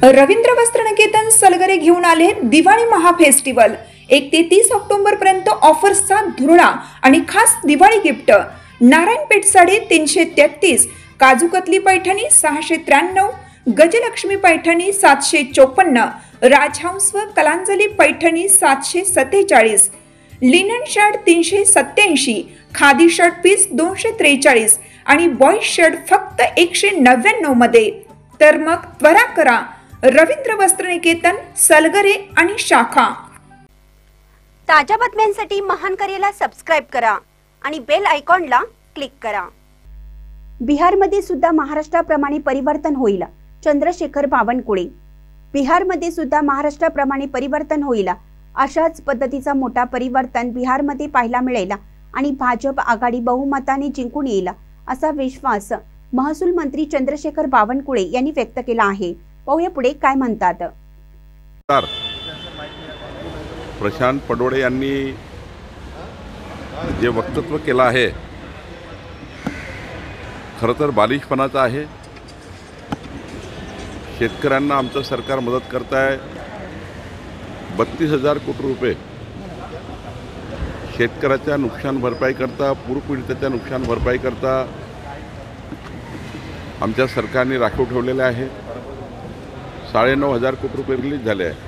रवींद्र वस्त्रनिकेतन सलगरे घेऊन आले दिवाळी महाफेस्टिवल। 1 ते 30 ऑक्टोबर पर्यंत ऑफर्सचा धुरळा आणि खास दिवाळी गिफ्ट। नारायणपेठ साडी 333, काजूकतली पैठणी 693, गजलक्ष्मी पैठणी 754, राजहंस व Kalanjali Paithani 747, linen shirt 387, khadi shirt piece 243 आणि बॉय शर्ट फक्त 199 मध्ये। तर मग त्वरा करा, रवींद्र वस्त्रनिकेतन सलगरे आणि शाखा। ताज्या बातम्यांसाठी महान करेला सबस्क्राइब करा आणि बेल आयकॉनला क्लिक करा। बिहारमध्ये सुद्धा महाराष्ट्राप्रमाणे परिवर्तन होईल, चंद्रशेखर बावनकुळे। बिहारमध्ये सुद्धा महाराष्ट्राप्रमाणे परिवर्तन होईल, अशाच पद्धतीचा मोठा परिवर्तन बिहारमध्ये पाहायला मिळेल आणि भाजप आघाडी बहुमताने जिंकून येईल, असा विश्वास महसूल मंत्री चंद्रशेखर बावनकुळे यांनी व्यक्त केला आहे। पाहूया पुढे काय म्हणतात। प्रशांत पडोळे यांनी जे वक्तव्य केलं आहे खरं तर बालिशपणाचं आहे। शेतकऱ्यांना आमचं सरकार मदत करत आहे। 32,000 कोटी रुपये शेतकऱ्याच्या नुकसान भरपाई करता, पूरपीडिताच्या नुकसान भरपाई करता आमच्या सरकारने राखीव ठेवलेले आहे। 9,500 कोटी रुपये रिलीज झाले आहे।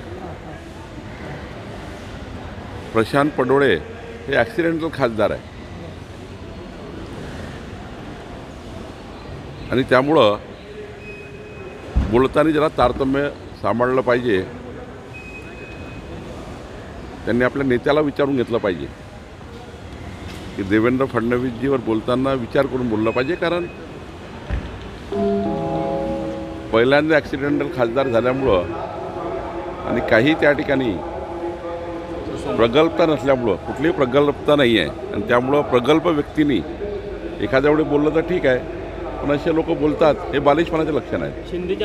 प्रशांत पडोळे हे ॲक्सिडेंटल खासदार आहे आणि त्यामुळं बोलताना जरा तारतम्य सांभाळलं पाहिजे। त्यांनी आपल्या नेत्याला विचारून घेतलं पाहिजे की देवेंद्र फडणवीसजीवर बोलताना विचार करून बोललं पाहिजे, कारण पहिल्यांदा ॲक्सिडेंटल खासदार झाल्यामुळं आणि काही त्या ठिकाणी प्रगल्भता नसल्यामुळं, कुठलीही प्रगल्भता नाही आहे आणि त्यामुळं प्रगल्भ व्यक्तींनी एखाद्या वेळी बोललं तर ठीक आहे, पण असे लोक बोलतात हे बालिशपणाचे लक्षण आहे।